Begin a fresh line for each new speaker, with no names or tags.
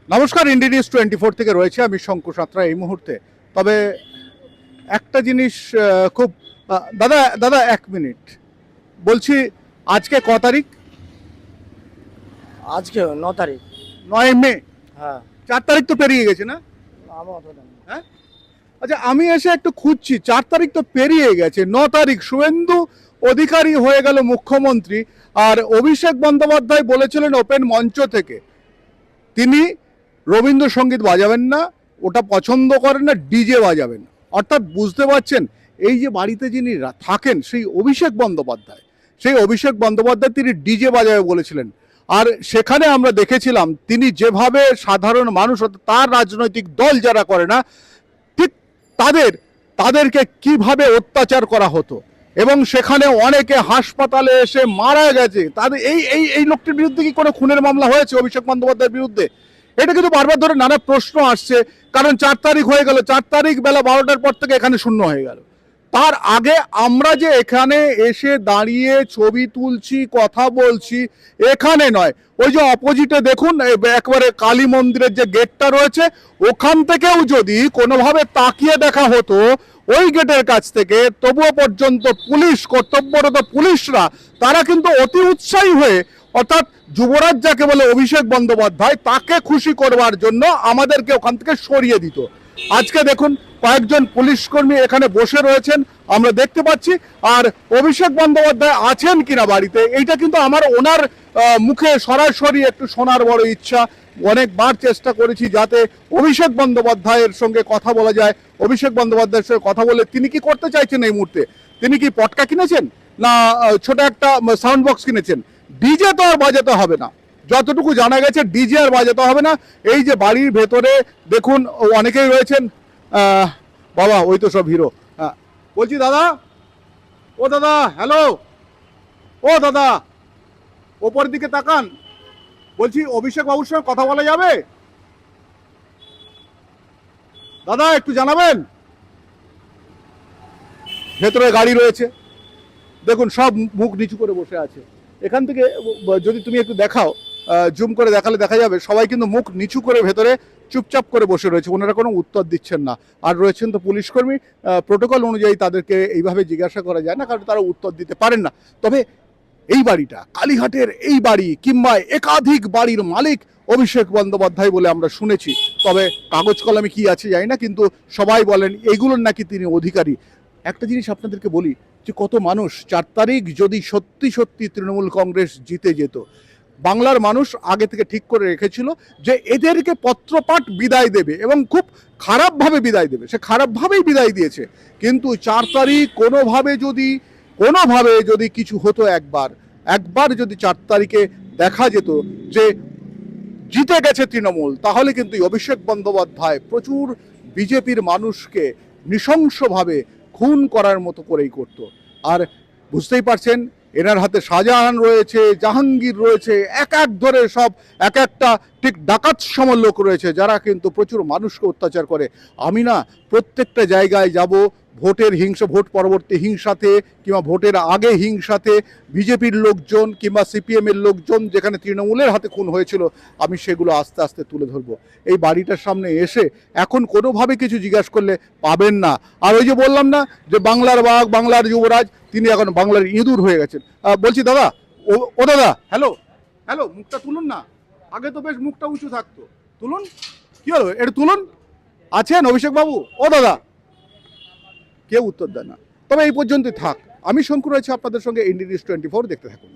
নমস্কার, India news 24 থেকে রয়েছে আমি শঙ্কু সাঁতরা এই মুহূর্তে। তবে একটা জিনিস খুব দাদা দাদা 1 মিনিট বলছি, আজকে ক তারিখ?
আজকে 9 তারিখ।
9 মে।
হ্যাঁ,
4 তারিখ তো পেরিয়ে গেছে না?
আমি অত জানি না।
হ্যাঁ, আচ্ছা আমি এসে একটু খুঁজছি, 4 তারিখ তো পেরিয়ে গেছে। 9 তারিখ শুভেন্দু অধিকারী হয়ে গেল মুখ্যমন্ত্রী, আর অভিষেক বন্দ্যোপাধ্যায় বলেছিলেন ওপেন মঞ্চ থেকে তিনি রবীন্দ্রসঙ্গীত বাজাবেন না, ওটা পছন্দ করেন না, ডিজে বাজাবেন। অর্থাৎ বুঝতে পারছেন, এই যে বাড়িতে যিনি থাকেন সেই অভিষেক বন্দ্যোপাধ্যায়, তিনি ডিজে বাজাবে বলেছিলেন। আর সেখানে আমরা দেখেছিলাম তিনি যেভাবে সাধারণ মানুষ, তার রাজনৈতিক দল যারা করে না, ঠিক তাদেরকে কিভাবে অত্যাচার করা হতো, এবং সেখানে অনেকে হাসপাতালে এসে মারা গেছে। তাদের এই লোকটির বিরুদ্ধে কি কোনো খুনের মামলা হয়েছে অভিষেক বন্দ্যোপাধ্যায়ের বিরুদ্ধে? এটা কিন্তু বারবার ধরে নানা প্রশ্ন আসছে, কারণ 4 তারিখ হয়ে গেল, 4 তারিখ বেলা 12টার পর থেকে এখানে শূন্য হয়ে গেল। তার আগে আমরা যে এখানে এসে দাঁড়িয়ে ছবি তুলছি, কথা বলছি, এখানে নয়, ওই যে অপোজিটে দেখুন একবারে কালী মন্দিরের যে গেটটা রয়েছে, ওখান থেকেও যদি কোনোভাবে তাকিয়ে দেখা হতো ওই গেটের কাছ থেকে, তবুও পর্যন্ত পুলিশ, কর্তব্যরত পুলিশরা তারা কিন্তু অতি উৎসাহী হয়ে, অর্থাৎ যুবরাজ যাকে বলে অভিষেক বন্দ্যোপাধ্যায়, তাকে খুশি করবার জন্য আমাদেরকে ওখান থেকে সরিয়ে দিত। আজকে দেখুন কয়েকজন পুলিশ কর্মী এখানে বসে রয়েছেন, আমরা দেখতে পাচ্ছি। আর অভিষেক বন্দ্যোপাধ্যায় আছেন কিনা বাড়িতে, এইটা কিন্তু আমার ওনার মুখে সরাসরি একটু শোনার বড় ইচ্ছা। অনেকবার চেষ্টা করেছি যাতে অভিষেক বন্দ্যোপাধ্যায়ের সঙ্গে কথা বলা যায়। অভিষেক বন্দ্যোপাধ্যায়ের সঙ্গে কথা বলে তিনি কি করতে চাইছেন এই মুহূর্তে? তিনি কি পটকা কিনেছেন, না ছোট একটা সাউন্ড বক্স কিনেছেন? ডিজে তো আর বাজাতে হবে না, যতটুকু জানা গেছে ডিজে আর বাজাতে হবে না। এই যে বাড়ির ভেতরে দেখুন অনেকেই রয়েছেন। বাবা ওই তো সব হিরো। বলছি দাদা, ও দাদা, হ্যালো, ও দাদা, ওপরের দিকে তাকান। বলছি অভিষেক বাবুর সঙ্গে কথা বলা যাবে? দাদা একটু জানাবেন। ভেতরে গাড়ি রয়েছে, দেখুন সব মুখ নিচু করে বসে আছে। এখান থেকে যদি তুমি একটু দেখাও, জুম করে দেখালে দেখা যাবে সবাই কিন্তু মুখ নিচু করে ভেতরে চুপচাপ করে বসে রয়েছে, ওনারা কোনো উত্তর দিচ্ছেন না। আর রয়েছেন তো পুলিশ কর্মী, প্রোটোকল অনুযায়ী তাদেরকে এইভাবে জিজ্ঞাসা করা যায় না, কারণ তারা উত্তর দিতে পারেন না। তবে এই বাড়িটা কালীঘাটের, এই বাড়ি কিংবা একাধিক বাড়ির মালিক অভিষেক বন্দ্যোপাধ্যায় বলে আমরা শুনেছি। তবে কাগজ কলমে কি আছে জানি না, কিন্তু সবাই বলেন এইগুলোর নাকি তিনি অধিকারী। একটা জিনিস আপনাদেরকে বলি, যে কত মানুষ 4 তারিখ যদি সত্যি সত্যি তৃণমূল কংগ্রেস জিতে যেত, বাংলার মানুষ আগে থেকে ঠিক করে রেখেছিল যে এদেরকে পত্রপাঠ বিদায় দেবে, এবং খুব খারাপভাবে বিদায় দেবে। সে খারাপভাবেই বিদায় দিয়েছে। কিন্তু 4 তারিখ কোনোভাবে যদি কিছু হতো, একবার যদি 4 তারিখে দেখা যেত যে জিতে গেছে তৃণমূল, তাহলে কিন্তু অভিষেক বন্দ্যোপাধ্যায় প্রচুর বিজেপির মানুষকে নৃশংসভাবে খুন করার মতো করেই করত। আর বুঝতেই পারছেন, এনার হাতে শাহজাহান রয়েছে, জাহাঙ্গীর রয়েছে, এক ধরে সব এক একটা ঠিক ডাকাত সম লোক রয়েছে, যারা কিন্তু প্রচুর মানুষকে অত্যাচার করে। আমি না প্রত্যেকটা জায়গায় যাব, ভোটের হিংসা, ভোট পরবর্তী হিংসাতে কিংবা ভোটের আগে হিংসাতে বিজেপির লোকজন কিংবা সিপিএমের লোকজন যেখানে তৃণমূলের হাতে খুন হয়েছিল, আমি সেগুলো আস্তে আস্তে তুলে ধরবো। এই বাড়িটার সামনে এসে এখন কোনোভাবে কিছু জিজ্ঞাসা করলে পাবেন না। আর ওই যে বললাম না যে বাংলার বাঘ, বাংলার যুবরাজ, তিনি এখন বাংলার ইঁদুর হয়ে গেছেন। বলছি দাদা, ও দাদা, হ্যালো হ্যালো, মুখটা তুলুন না, আগে তো বেশ মুখটা উঁচু থাকতো, তুলুন। কি হলো, একটু তুলুন। আছেন অভিষেক বাবু? ও দাদা, কেউ উত্তর দেয় না। তবে এই পর্যন্তই থাক। আমি শঙ্কু রয়েছে আপনাদের সঙ্গে, ইন্ডিয়া নিউজ 24, দেখতে থাকুন।